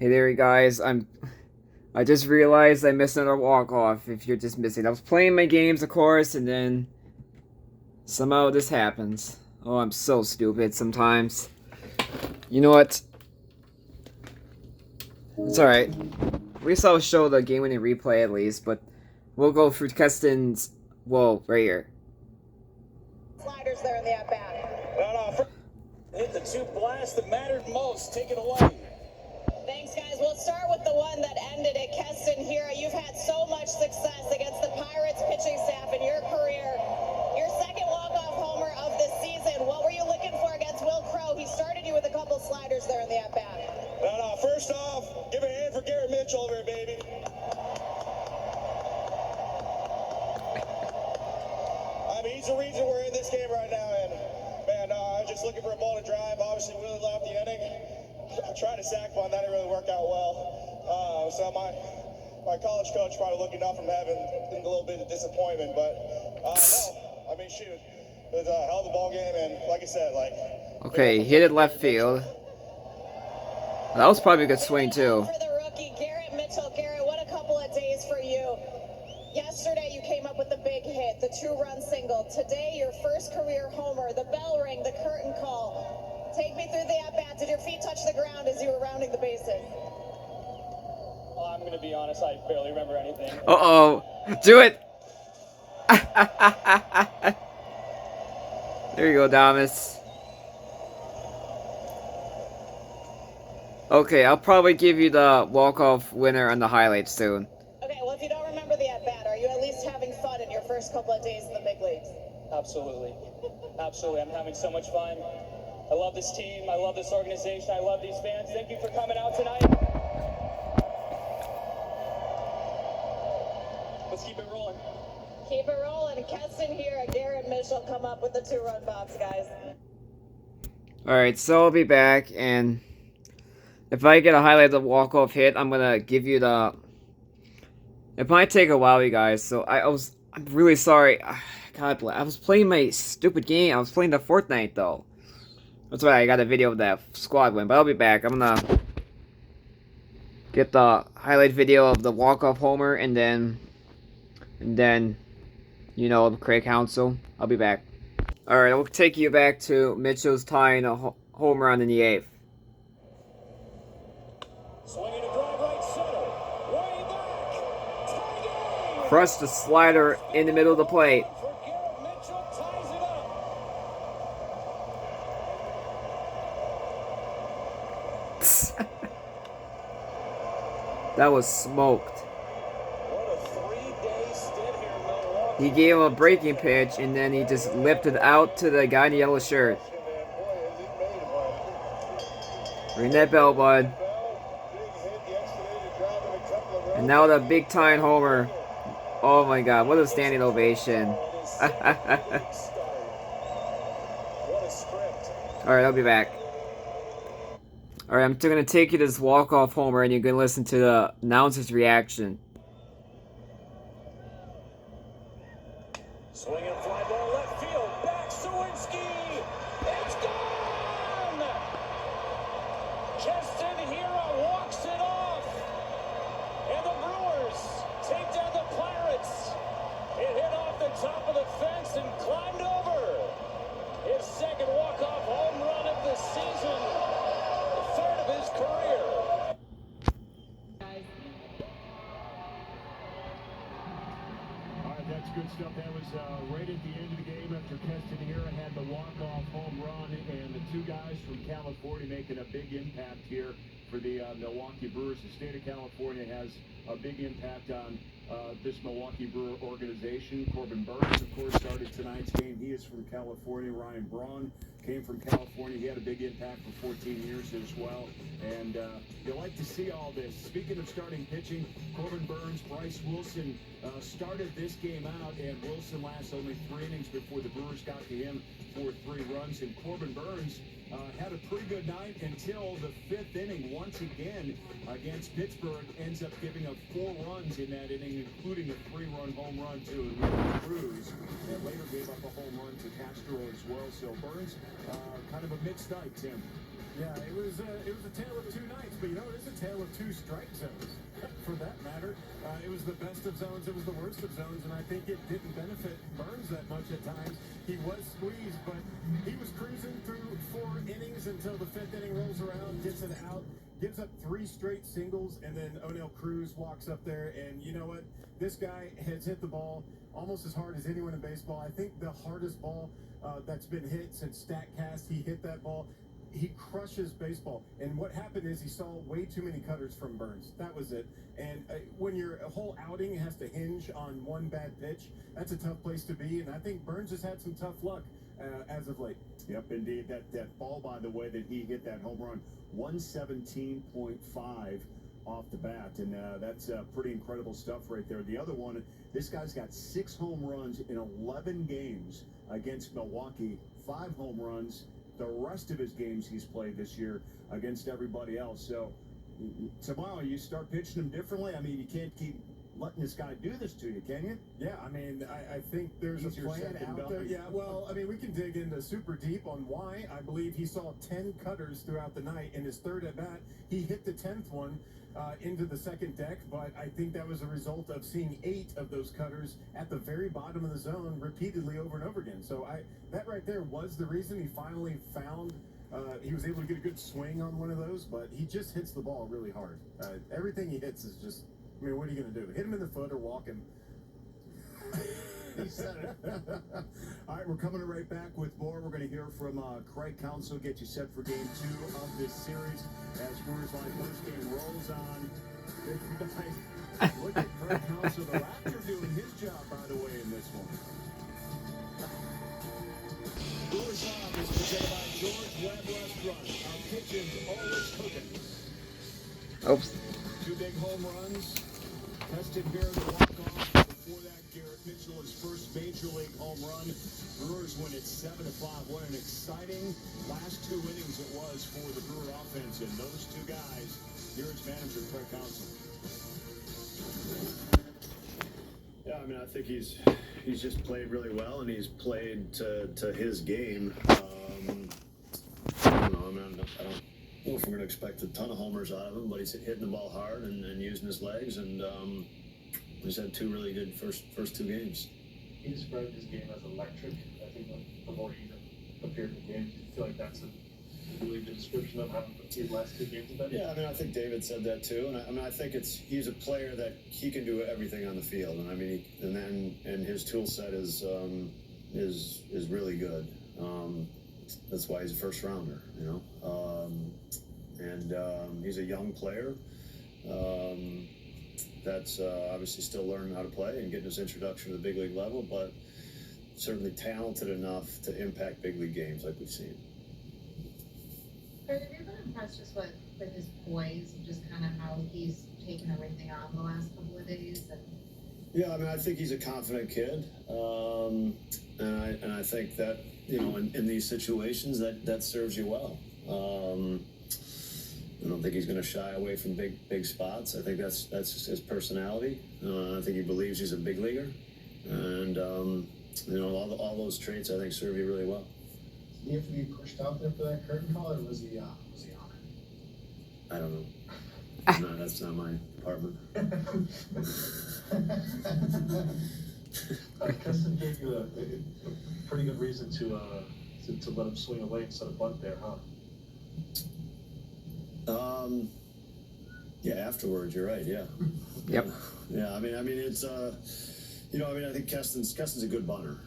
Hey there, you guys. I just realized I missed another walk-off, if you're just missing. I was playing my games, of course, and then somehow this happens. Oh, I'm so stupid sometimes. You know what? It's alright. At least I'll show the game-winning replay at least, but we'll go through Kesten's... Whoa, right here. Sliders there in the at-bat. Hit the two blasts that mattered most. Take it away. Thanks, guys. We'll start with the one that ended it. Kesten Hiura, you've had so much success against the Pirates pitching staff in your career. Your second walk-off homer of the season. What were you looking for against Will Crow? He started you with a couple sliders there in the at-bat. No. First off, give a hand for Garrett Mitchell over here, baby. I mean, he's the reason we're in this game right now, and man, I was just looking for a ball to drive. Obviously, Willie left the inning. I tried to sack one, that didn't really work out well. So my college coach probably looking off from having a little bit of disappointment, but no, I mean, shoot, it was a hell of a ball game, and like I said, Okay, hit it left field. That was probably a good swing, too. For the rookie, Garrett Mitchell. Garrett, what a couple of days for you. Yesterday, you came up with the big hit, the two-run single. Today, your first career homer, the bell ring, the curtain call. Take me through the at-bat. Did your feet touch the ground as you were rounding the bases? Well, I'm going to be honest, I barely remember anything. Uh-oh. Do it! There you go, Damas. Okay, I'll probably give you the walk-off winner on the highlights soon. Okay, well, if you don't remember the at-bat, are you at least having fun in your first couple of days in the big leagues? Absolutely. Absolutely. I'm having so much fun. I love this team. I love this organization. I love these fans. Thank you for coming out tonight. Let's keep it rolling. Keep it rolling. Kesten here. Garrett Mitchell come up with the two-run box, guys. Alright, so I'll be back, and if I get a highlight of the walk-off hit, I'm gonna give you the... It might take a while, you guys, so I'm really sorry. God, I was playing my stupid game. I was playing the Fortnite, though. That's why I got a video of that squad win, but I'll be back. I'm gonna get the highlight video of the walk-off homer, and then, you know, the Craig Council. I'll be back. Alright, I'll take you back to Mitchell's tying a home run in the 8th. Swinging a drive right center. Way back. Tie game. Crushed the slider in the middle of the plate. For Garrett Mitchell ties it up. That was smoked. What a 3-day stint here in Milwaukee. He gave him a breaking pitch, and then he just lifted out to the guy in the yellow shirt. Ring that bell, bud. And now the big time homer. Oh my god, what a standing ovation. Alright, I'll be back. Alright, I'm going to take you to this walk-off homer, and you're going to listen to the announcer's reaction. Swinging fly ball left field. Back Sawinski. It's gone. Kesten Hiura walks it off. And the Brewers take down the Pirates. It hit off the top of the fence and climbed over. His second walk-off home run of the season. The third of his career. All right, that's good stuff. That was right at the end of the game after Kesten Hiura had the walk-off home run, and the two guys from California making a big impact here for the Milwaukee Brewers. The state of California has a big impact on this Milwaukee Brewer organization. Corbin Burns, of course, started tonight's game. He is from California. Ryan Braun came from California. He had a big impact for 14 years as well. And you like to see all this. Speaking of starting pitching, Corbin Burns, Bryce Wilson started this game out, and Wilson lasted only 3 innings before the Brewers got to him for 3 runs. And Corbin Burns had a pretty good night until the 5th inning. Once again against Pittsburgh, ends up giving up 4 runs in that inning, including a 3-run home run to Cruz, and later gave up a home run to Castro as well. So Burns, kind of a mixed night, Tim. Yeah, it was a tale of 2 nights, but you know, it is a tale of two strike zones. For that matter, it was the best of zones, it was the worst of zones, and I think it didn't benefit Burns that much at times. He was squeezed, but he was cruising through 4 innings until the 5th inning rolls around, gets it out, gives up 3 straight singles, and then O'Neill Cruz walks up there, and you know what? This guy has hit the ball almost as hard as anyone in baseball. I think the hardest ball that's been hit since StatCast, he hit that ball. He crushes baseball. And what happened is he saw way too many cutters from Burns. That was it. And when your whole outing has to hinge on one bad pitch, that's a tough place to be. And I think Burns has had some tough luck as of late. Yep, indeed. That ball, by the way, that he hit that home run, 117.5 off the bat. And that's pretty incredible stuff right there. The other one, this guy's got 6 home runs in 11 games against Milwaukee, 5 home runs the rest of his games he's played this year against everybody else. So tomorrow you start pitching him differently. I mean, you can't keep letting this guy do this to you, can you? Yeah, I mean, I think there's a plan out there. Yeah, well, I mean, we can dig into super deep on why. I believe he saw 10 cutters throughout the night. In his 3rd at bat, he hit the 10th one into the 2nd deck, but I think that was a result of seeing 8 of those cutters at the very bottom of the zone repeatedly over and over again. So that right there was the reason he finally found he was able to get a good swing on one of those, but he just hits the ball really hard. Everything he hits is just, I mean, what are you going to do? Hit him in the foot or walk him? He said it. All right, we're coming right back with more. We're going to hear from Craig Counsell, get you set for game 2 of this series as Brewers Line first game rolls on. Look at Craig Counsell, the Raptor doing his job, by the way, in this one. Brewers Line is presented by George Webb Restaurant. Our kitchen's always cooking. Oops. 2 big home runs. Kesten here to walk off. Before that, Garrett Mitchell, his first major league home run. Brewers win it 7-5. What an exciting last 2 innings it was for the Brewer offense. And those 2 guys, here's manager Craig Counsell. Yeah, I mean, I think he's just played really well, and he's played to his game. I don't know. I mean, I don't know if we're going to expect a ton of homers out of him, but he's hitting the ball hard and using his legs, and he's had 2 really good first 2 games. He described his game as electric. I think before he even appeared in the game, do you feel like that's a really good description of how his last 2 games have been? Yeah, I mean, I think David said that too, and I think he's a player that he can do everything on the field, and I mean, and his tool set is really good. That's why he's a first rounder, you know. He's a young player that's obviously still learning how to play and getting his introduction to the big league level, but certainly talented enough to impact big league games like we've seen. Have you been impressed just with his poise and just kind of how he's taken everything on the last couple of days? Yeah, I mean, I think he's a confident kid, and I think that, you know, in these situations that serves you well. I don't think he's going to shy away from big spots. I think that's his personality. I think he believes he's a big leaguer, and you know, all those traits I think serve you really well. Did he have to be pushed out there for that curtain call, or was he on it? I don't know. No, that's not my department. Kesten gave you a pretty good reason to let him swing away instead of bunt there, huh? Yeah, afterwards, you're right. Yeah. Yep. Yeah, I mean, it's you know, I mean, I think Kesten's a good bunter,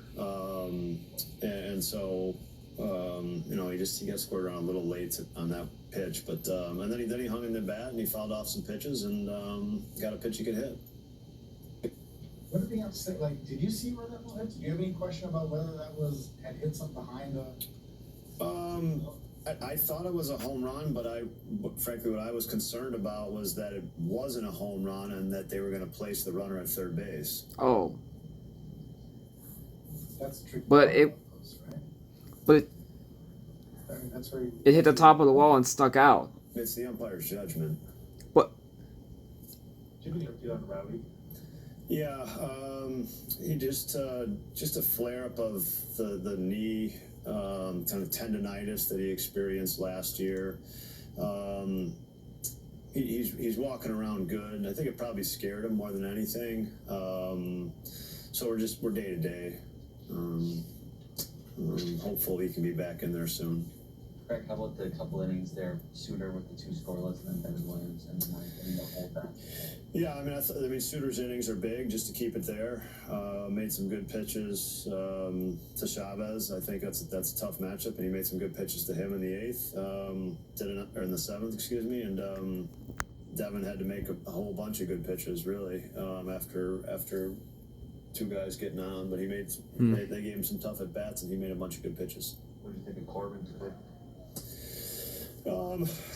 and so you know, he got scored around a little late on that pitch, but and then he hung in the bat and he fouled off some pitches and got a pitch he could hit. What did the else say? Like, did you see where that ball hit? Did you have any question about whether that had hit something behind the? I thought it was a home run, but frankly, what I was concerned about was that it wasn't a home run and that they were going to place the runner at third base. Oh. That's true. But it. Right? But I mean, that's where it hit the top of the wall and stuck out. It's the umpire's judgment. What? Jimmy emptied on Rowdy. Yeah, he just a flare up of the knee, kind of tendonitis that he experienced last year. he's walking around good. I think it probably scared him more than anything. So we're day to day. Hopefully he can be back in there soon. Craig, how about the couple innings there? Suter with the 2 scoreless, and then Devin Williams and the 9th inning to hold that. Yeah, I mean, Suter's innings are big just to keep it there. Made some good pitches to Chavez. I think that's a tough matchup, and he made some good pitches to him in the 8th, or in the 7th, excuse me. And Devin had to make a whole bunch of good pitches, really, after 2 guys getting on. But he made they gave him some tough at bats, and he made a bunch of good pitches. What do you think of Corbin today?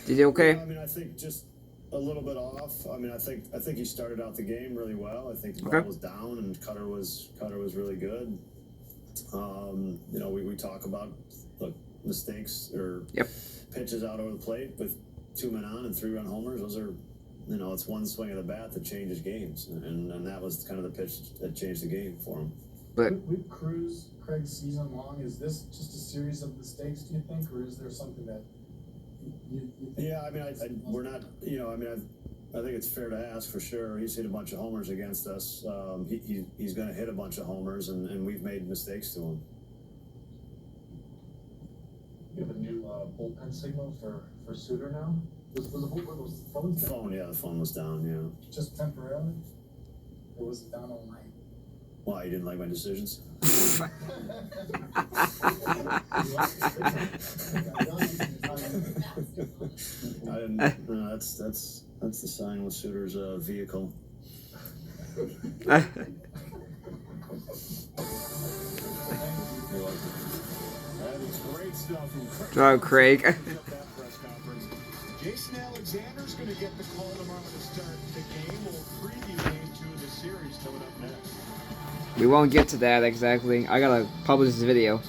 Did he okay? Yeah, I mean, I think just a little bit off. I mean, I think he started out the game really well. I think the ball was down and Cutter was really good. You know, we talk about mistakes or pitches out over the plate with 2 men on and 3-run homers. Those are, you know, it's one swing of the bat that changes games, and that was kind of the pitch that changed the game for him. But with Cruz, Craig's season long, is this just a series of mistakes, do you think, or is there something that you think? Yeah, I mean, we're not, you know, I mean, I think it's fair to ask for sure. He's hit a bunch of homers against us. He's going to hit a bunch of homers, and we've made mistakes to him. You have a new bullpen signal for Suter now? Was the phone down? Phone, yeah, the phone was down, yeah. Just temporarily? Or was it down all night? Why, you didn't like my decisions? I didn't. No, that's the sign with Suter's vehicle. Great stuff from Craig. Oh, Craig. Jason Alexander's going to get the call tomorrow to start the game. We'll preview game 2 of the series coming up next. We won't get to that exactly. I gotta publish this video.